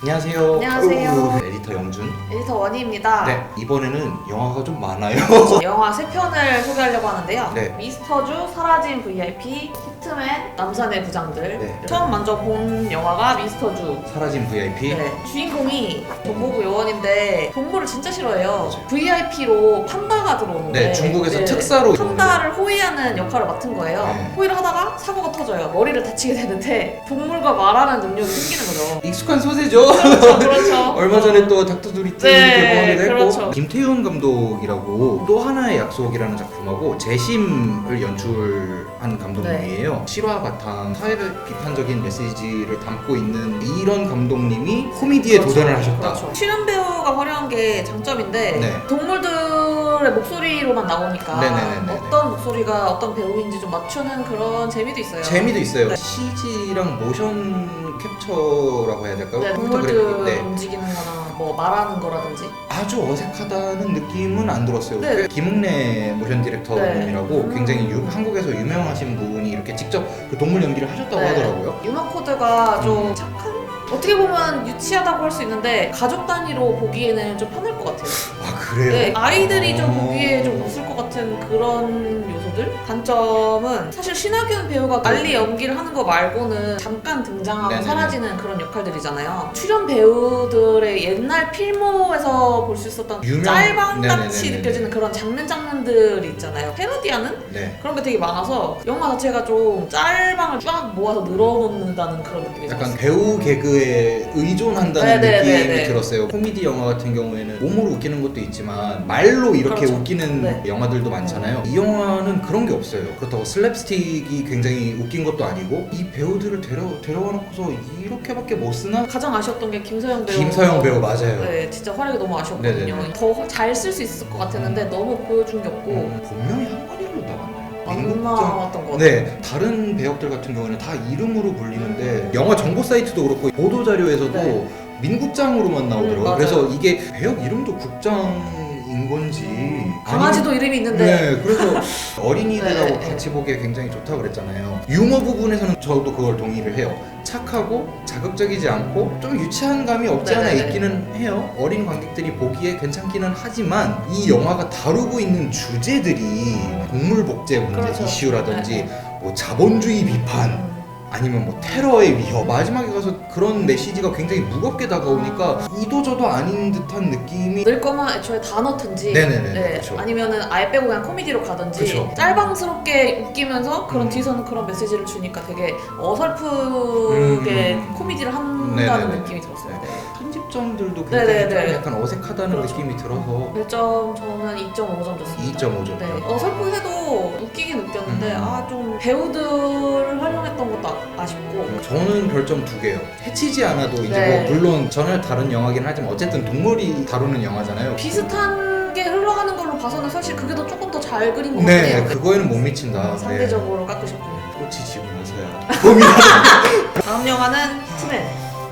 안녕하세요. 안녕하세요. 에디터 영준. 에디터 원희입니다. 네, 이번에는 영화가 좀 많아요. 영화 3편을 소개하려고 하는데요. 네. 미스터주, 사라진 VIP, 히트맨, 남산의 부장들. 네. 처음 먼저 본 영화가 미스터주. 사라진 VIP. 네. 주인공이 정보부 요원인데 동물을 진짜 싫어해요. 맞아요. VIP로 판다가 들어오는데 네, 중국에서 특사로 판다를 호위하는 역할을 맡은 거예요. 네. 호위를 하다가 사고가 터져요. 머리를 다치게 되는데 동물과 말하는 능력이 생기는 거죠. 익숙한 소재죠. 그렇죠. 얼마 전에 또 닥터 도리트 네, 개봉하기도 했고 그렇죠. 김태훈 감독이라고 또 하나의 약속이라는 작품하고 재심을 연출한 감독님이에요. 실화 바탕 사회 비판적인 메시지를 담고 있는 이런 감독님이 코미디에 그렇죠. 도전을 하셨다. 그렇죠. 출연 배우가 화려한 게 장점인데 네. 동물들의 목소리로만 나오니까 네네네네. 어떤 목소리가 어떤 배우인지 좀 맞추는 그런 재미도 있어요. 재미도 있어요. 네. CG랑 모션 캡처라고 해야 될까요? 네, 컴퓨터 동물들 그래픽. 네. 움직이는 거나 뭐 말하는 거라든지 아주 어색하다는 느낌은 안 들었어요. 네. 김웅래 모션 디렉터님이라고 네. 굉장히 한국에서 유명하신 분이 이렇게 직접 그 동물 연기를 하셨다고 네. 하더라고요. 유머 코드가 좀 착한? 어떻게 보면 유치하다고 할 수 있는데 가족 단위로 보기에는 좀 편할 것 같아요. 아 그래요? 네, 아이들이 좀 어. 보기에 좀 웃을 것 같은 그런 요소들? 단점은 사실 신하균 배우가 난리 연기를 하는 거 말고는 잠깐 등장하고 네네네. 사라지는 그런 역할들이잖아요. 출연 배우들의 옛날 필모에서 볼 수 있었던 짤방같이 네네네네네. 느껴지는 그런 장면들이 있잖아요. 패러디하는 네. 그런 게 되게 많아서 영화 자체가 좀 짤방을 쫙 모아서 늘어놓는다는 그런 느낌이 약간 들었어요. 배우 개그에 의존한다는 네네네네. 느낌이 들었어요. 코미디 영화 같은 경우에는 몸으로 웃기는 것도 있지만 말로 이렇게 그렇죠. 웃기는 네. 영화들도 많잖아요. 이 영화는 그런 게 없어요. 그렇다고 슬랩스틱이 굉장히 웃긴 것도 아니고 이 배우들을 데려와 놓고서 이렇게밖에 못 쓰나? 가장 아쉬웠던 게 김서영 배우. 김서영 배우 맞아요. 네, 진짜 활약이 너무 아쉬웠거든요. 네네네. 더 잘 쓸 수 있을 것 같았는데 너무 보여준 게 없고 본명이 한번이로 나왔나요? 안 나왔던 것 같아요. 네, 다른 배역들 같은 경우는 다 이름으로 불리는데 영화 정보 사이트도 그렇고 보도 자료에서도 네. 민국장으로만 나오더라고요. 맞아요. 그래서 이게 배역 이름도 국장인 건지 강아지도 이름이 있는데 네, 그래서 어린이들하고 네, 같이 보기에 굉장히 좋다 그랬잖아요. 유머 부분에서는 저도 그걸 동의를 해요. 착하고 자극적이지 않고 좀 유치한 감이 없지 않아 네네네. 있기는 해요. 어린 관객들이 보기에 괜찮기는 하지만 이 영화가 다루고 있는 주제들이 동물 복제 문제 그렇죠. 이슈라든지 네. 뭐 자본주의 비판 아니면 뭐 테러의 위협 마지막에 가서 그런 메시지가 굉장히 무겁게 다가오니까 이도저도 아닌 듯한 느낌이 늘 거면 애초에 다 넣든지 네네네, 그렇죠. 아니면은 아예 빼고 그냥 코미디로 가든지 그쵸. 짤방스럽게 웃기면서 그런 음. 뒤에서는 그런 메시지를 주니까 되게 어설프게 코미디를 한다는 네네네. 느낌이 들었어요. 네. 편집점들도 굉장히 네네네. 좀 약간 어색하다는 그렇죠. 느낌이 들어서 1점 저는 2.5점 줬습니다. 2.5점. 네, 어설프해도 웃기게 느꼈는데 음. 좀 배우들을 활용했던 것도 아쉽고 저는 별점 2개요. 해치지 않아도 이제 네. 뭐 물론 전혀 다른 영화긴 하지만 어쨌든 동물이 다루는 영화잖아요. 비슷한 게 흘러가는 걸로 봐서는 사실 그게 더 조금 더 잘 그린 것 네, 같아요. 그거에는 못 미친다. 상대적으로 깎으셨군요. 네. 꽃이 지고 나서야. 다음 영화는 히트맨.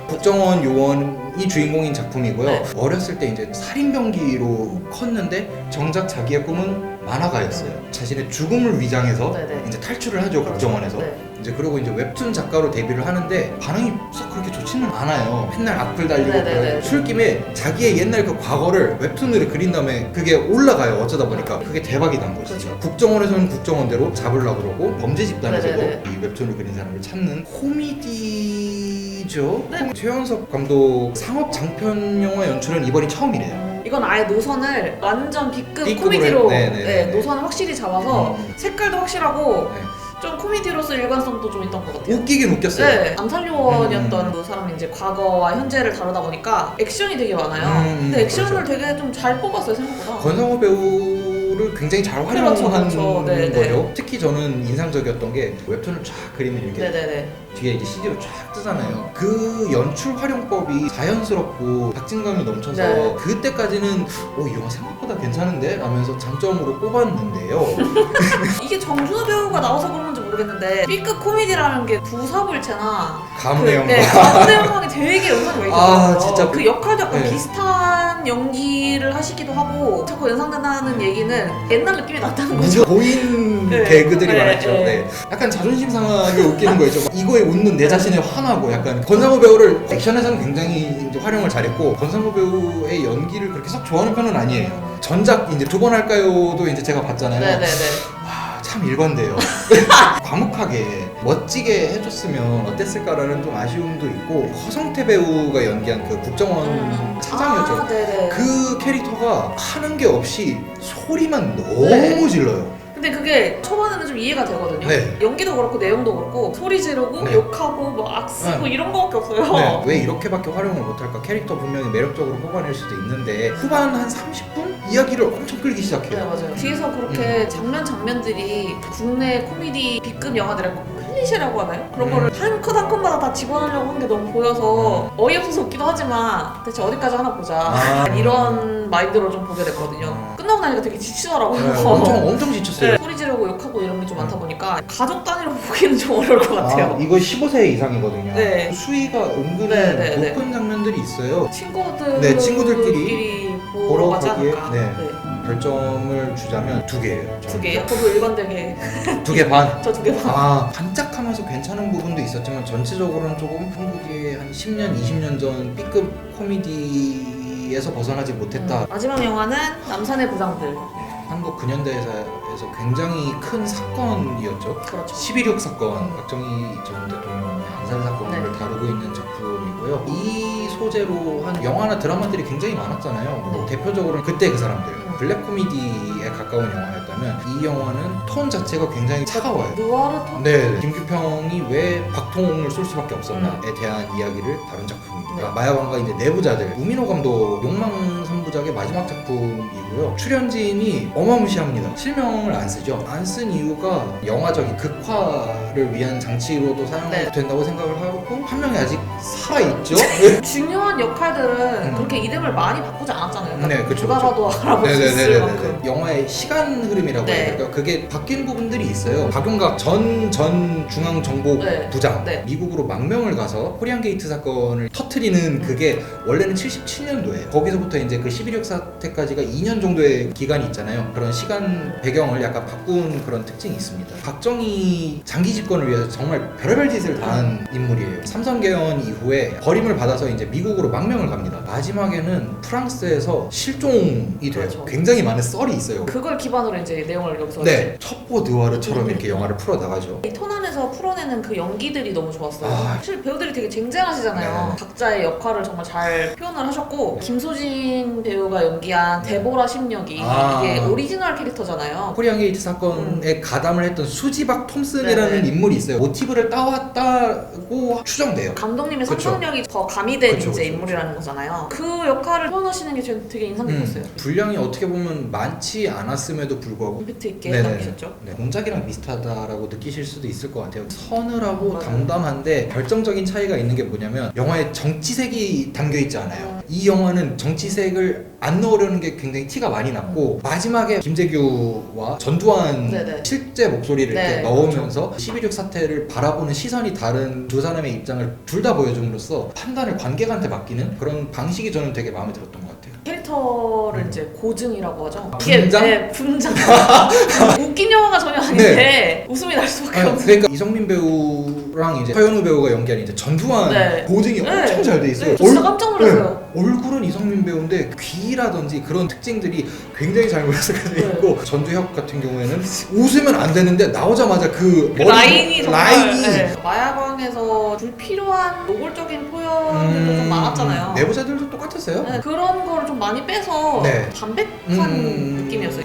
국정원 요원이 주인공인 작품이고요. 네. 어렸을 때 이제 살인병기로 컸는데 정작 자기의 꿈은 만화가였어요. 자신의 죽음을 위장해서 네네. 이제 탈출을 하죠, 국정원에서. 네. 이제 그리고 이제 웹툰 작가로 데뷔를 하는데 반응이 썩 그렇게 좋지는 않아요. 맨날 악플 달리고 네네네. 그래요. 술김에 자기의 옛날 그 과거를 웹툰으로 그린 다음에 그게 올라가요. 어쩌다 보니까 그게 대박이 난 거죠. 그렇죠. 국정원에서는 국정원대로 잡으려고 그러고 범죄 집단에서도 네네네. 이 웹툰을 그린 사람을 찾는 코미디죠. 네. 최연석 감독 상업 장편 영화 연출은 이번이 처음이래요. 이건 아예 노선을 완전 B급 B급으로 코미디로 네네네. 네, 노선을 확실히 잡아서 음. 색깔도 확실하고 네. 좀 코미디로서 일관성도 좀 있던 것 같아요. 웃기긴 웃겼어요. 네, 암살요원이었던 그 사람이 이제 과거와 현재를 다루다 보니까 액션이 되게 많아요. 근데 액션을 그렇죠. 되게 좀 잘 뽑았어요, 생각보다. 권상우 배우를 굉장히 잘 활용한 그렇죠. 네, 거예요. 특히 저는 인상적이었던 게 웹툰을 쫙 그리면 이렇게 네네네. 뒤에 이제 CG로 쫙 뜨잖아요. 그 연출 활용법이 자연스럽고 박진감이 넘쳐서 네. 그때까지는 이 영화 생각보다 괜찮은데? 라면서 장점으로 꼽았는데요. 이게 정준하 배우가 나와서 그런 건지 모르겠는데 B급 코미디라는 게 부사불체나 가문의 영광. 네, 가문의 영광이 되게 영상이 많이 아, 들어가요. 진짜 그 역할도 약간 네. 비슷한 진지한 연기를 하시기도 하고 자꾸 연상된다는 얘기는 옛날 느낌이 났다는 거죠. 보인 네. 개그들이 네, 많았죠. 네. 네. 약간 자존심 상하게 웃기는 거죠. 이거에 웃는 내 자신에 화나고 약간 권상우 배우를 액션에서는 굉장히 이제 활용을 잘했고 권상우 배우의 연기를 그렇게 썩 좋아하는 편은 아니에요. 전작 이제 2번 할까요도 이제 제가 봤잖아요. 네네네. 와, 참 일관돼요. 과묵하게 멋지게 해줬으면 어땠을까라는 좀 아쉬움도 있고 허성태 배우가 연기한 그 국정원 차장이었죠. 아, 네네. 그 캐릭터가 하는 게 없이 소리만 너무 네. 질러요. 근데 그게 초반에는 좀 이해가 되거든요. 네. 연기도 그렇고 내용도 그렇고 소리 지르고 네. 욕하고 뭐 악쓰고 네. 이런 거밖에 없어요. 네. 왜 이렇게밖에 활용을 못할까? 캐릭터 분명히 매력적으로 뽑아낼 수도 있는데 후반 한 30분? 이야기를 엄청 끌기 네, 시작해요. 맞아요. 뒤에서 그렇게 장면들이 국내 코미디 B급 영화들의 클리셰라고 하나요? 그런 거를 한 컷 한 컷마다 다 집어넣으려고 한 게 너무 보여서 어이없어서 웃기도 하지만 대체 어디까지 하나 보자 이런 마인드로 좀 보게 됐거든요. 끝나고 나니까 되게 지치더라고요. 네, 엄청 지쳤어요. 네, 소리 지르고 욕하고 이런 게 좀 많다 보니까 가족 단위로 보기는 좀 어려울 것 같아요. 이거 15세 이상이거든요. 네. 수위가 은근히 네, 네, 네. 높은 장면들이 있어요. 친구들끼리 보러 가지 가기에, 않을까. 네. 별점을 주자면 2개예요. 2개요? 저도 일관되게 2개 반. 저 2개 반. 반짝하면서 괜찮은 부분도 있었지만 전체적으로는 조금 한국의 한 10년, 20년 전 B급 코미디에서 벗어나지 못했다. 마지막 영화는 남산의 부장들. 한국 근현대에서 굉장히 큰 사건이었죠. 그렇죠. 11.6 사건, 박정희 전 대통령의暗살 사건을 네. 다루고 있는 작품이고요. 이 소재로 한 영화나 드라마들이 굉장히 많았잖아요. 뭐 네. 대표적으로는 그때 그 사람들, 블랙 코미디에 가까운 영화였다면 이 영화는 톤 자체가 굉장히 차가워요. 누아르 톤? 네, 김규평이 왜 박통을 쏠 수밖에 없었나에 대한 이야기를 다룬 작품입니다. 네. 마야왕과 이제 내부자들, 우민호 감독 욕망 3부작의 마지막 작품이고요. 출연진이 어마무시합니다. 실명을 안 쓰죠. 안 쓴 이유가 영화적인 극화를 위한 장치로도 사용된다고 생각을 하고 한 명이 아직 살아있죠. 중요한 역할들은 그렇게 이름을 많이 바꾸지 않았잖아요. 그러니까 네, 그쵸, 누가 그쵸. 봐도 알아볼 수 있을 만큼. 영화의 시간 흐름이라고 네. 해야 될까? 그게 바뀐 부분들이 있어요. 박용각 전 중앙정보 네. 부장 네. 미국으로 망명을 가서 코리안 게이트 사건을 터트리는 그게 원래는 77년도에 거기서부터 이제 그 11.6 사태까지가 2년 정도의 기간이 있잖아요. 그런 시간 배경을 약간 바꾼 그런 특징이 있습니다. 박정희 장기 집권을 위해서 정말 별의별 짓을 다한 인물이에요. 삼선 개헌 이후에 버림을 받아서 이제 미국으로 망명을 갑니다. 마지막에는 프랑스에서 실종이 돼요. 그렇죠. 굉장히 많은 썰이 있어요. 그걸 기반으로 이제 내용을 여기서 네, 첩보 느와르처럼 이렇게 영화를 풀어 나가죠. 이 톤 안에서 풀어내는 그 연기들이 너무 좋았어요. 아. 사실 배우들이 되게 쟁쟁하시잖아요. 네. 각자의 역할을 정말 잘 표현을 하셨고 김소진 배우가 연기한 데보라 심력이 아. 이게 오리지널 캐릭터잖아요. 코리안 게이트 사건에 가담을 했던 수지박 톰슨이라는 네네. 인물이 있어요. 모티브를 따왔다고 추정돼요. 감독님의 그쵸. 상상력이 더 가미된 그쵸, 이제 그쵸, 인물이라는 거잖아요. 그 역할을 표현하시는 게 저는 되게 인상 깊었어요. 분량이 어떻게 보면 많지 않았음에도 불구하고 임팩트 있게 네네. 남기셨죠. 네, 공작이랑 비슷하다라고 느끼실 수도 있을 것 같아요. 서늘하고 맞아요. 담담한데 결정적인 차이가 있는 게 뭐냐면 영화에 정치색이 담겨있지 않아요. 이 영화는 정치색을 안 넣으려는 게 굉장히 티가 많이 났고 마지막에 김재규와 전두환 네네. 실제 목소리를 네, 이렇게 넣으면서 11.6 사태를 바라보는 시선이 다른 두 사람의 입장을 둘 다 보여줌으로써 판단을 관객한테 맡기는 그런 방식이 저는 되게 마음에 들었던 것 같아요. 캐릭터를 이제 고증이라고 하죠. 분장? 네, 분장. 웃긴 영화가 전혀 아닌데 웃음이 날 수밖에 없는. 그러니까 이성민 배우랑 이제 서현우 배우가 연기한 이제 전두환 네. 고증이 네. 엄청 잘 돼 있어요. 네, 저 진짜 깜짝 놀랐어요. 네. 얼굴은 이성민 배우인데 귀라든지 그런 특징들이 굉장히 잘 몰아서가 돼 네. 있고 전두혁 같은 경우에는 웃으면 안 되는데 나오자마자 그 그 머리 라인이 정말 라인이 네. 마야광에서 불필요한 노골적인 표현들도 좀 많았잖아요. 내부자들도 똑같았어요. 네, 그런 거를 좀 많이 빼서 네. 담백한 느낌이었어요.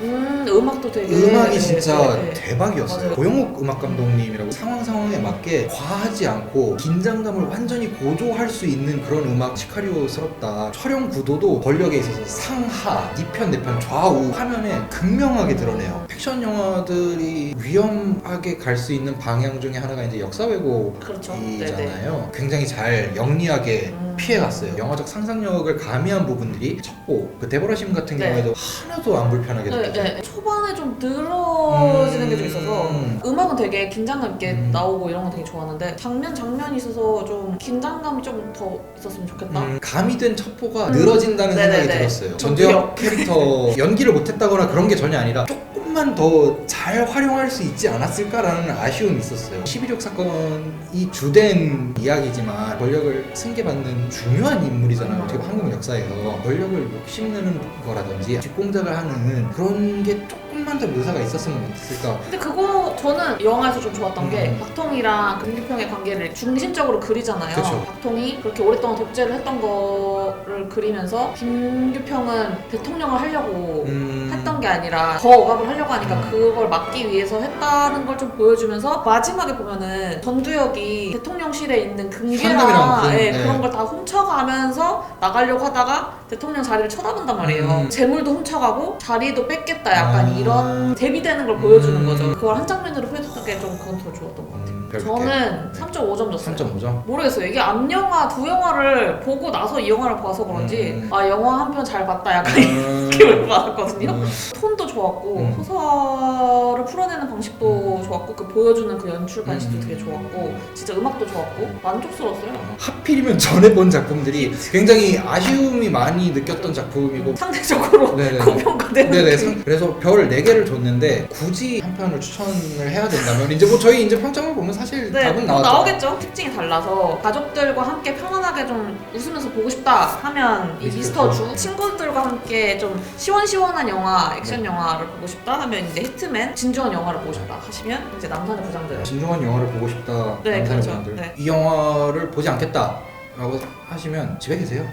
음악도 되게 음악이 네, 진짜 네, 네. 대박이었어요. 맞아요. 고영욱 음악 감독님이라고 상황에 맞게 과하지 않고 긴장감을 완전히 고조할 수 있는 그런 음악. 시카리오스럽다. 촬영 구도도 권력에 있어서 상하, 니편 내편 좌우 화면에 극명하게 드러내요. 액션 영화들이 위험하게 갈 수 있는 방향 중에 하나가 이제 역사 왜곡이잖아요. 그렇죠. 네네. 굉장히 잘 영리하게 피해갔어요. 영화적 상상력을 가미한 부분들이 첩보, 그 데보라 심 같은 네. 경우에도 하나도 안 불편하게 네, 느껴져요. 네. 초반에 좀 늘어지는 게 좀 있어서 음악은 되게 긴장감 있게 나오고 이런 거 되게 좋아하는데 장면이 있어서 좀 긴장감이 좀 더 있었으면 좋겠다. 가미된 첩보가 늘어진다는 생각이 네네네. 들었어요. 전두엽 캐릭터 연기를 못했다거나 그런 게 전혀 아니라 조금만 더 잘 활용할 수 있지 않았을까라는 아쉬움이 있었어요. 11.6 사건이 주된 이야기지만 권력을 승계받는 중요한 인물이잖아요. 어떻게 보면 한국 역사에서 권력을 욕심내는 거라든지 뒷공작을 하는 그런 게 조금만 더 묘사가 있었으면 어땠을까. 근데 그거 저는 영화에서 좀 좋았던 게 박통이랑 금규평의 관계를 중심적으로 그리잖아요. 그쵸. 박통이 그렇게 오랫동안 독재를 했던 거를 그리면서 김규평은 대통령을 하려고 했던 게 아니라 더 억압을 하려고 하니까 그걸 막기 위해서 했다는 걸 좀 보여주면서 마지막에 보면은 전두엽이 대통령실에 있는 금괴랑 현금이랑 예, 네. 그런 걸 다 훔쳐가면서 나가려고 하다가 대통령 자리를 쳐다본단 말이에요. 재물도 훔쳐가고 자리도 뺏겠다 약간 이런 대비되는 걸 보여주는 거죠. 그걸 한 장면으로 보여줬던 게 좀 그건 더 좋았던 것 같아요. 저는 3.5점 줬어요. 3.5점? 모르겠어요. 이게 앞영화 두 영화를 보고 나서 이 영화를 봐서 그런지 아 영화 한 편 잘 봤다 약간 이 느낌을 받았거든요. 톤도 좋았고 소설을 풀어내는 방식도 좋았고 그 보여주는 그 연출 방식도 되게 좋았고 진짜 음악도 좋았고 만족스러웠어요. 하필이면 전에 본 작품들이 굉장히 아쉬움이 많이 느꼈던 작품이고 상대적으로 네네네. 고평가되는 네네. 느낌. 그래서 별 4개를 줬는데 굳이 한 편을 추천을 해야 된다면 이제 뭐 저희 이제 평점을 보면 사실 네, 답은 뭐 나왔죠. 나오겠죠. 특징이 달라서 가족들과 함께 편안하게 좀 웃으면서 보고 싶다 하면 이 미스터 주, 친구들과 함께 좀 시원시원한 영화, 액션 영화를 보고 싶다 하면 이제 히트맨, 진주한 영화를 보고 싶다 하시면 이제 남산의 부장들. 진중한 영화를 보고 싶다. 네, 남산의 그렇죠. 분들. 네. 이 영화를 보지 않겠다라고 하시면 집에 계세요.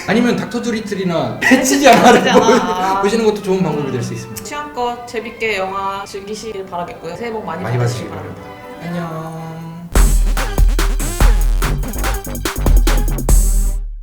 아니면 닥터 드리틀이나 배치지 않아를 보시는 것도 좋은 방법이 될 수 있습니다. 취향껏 재밌게 영화 즐기시길 바라겠고요. 새해 복 많이 많이 받으시길 받으시기 바랍니다. 바랍니다. 안녕.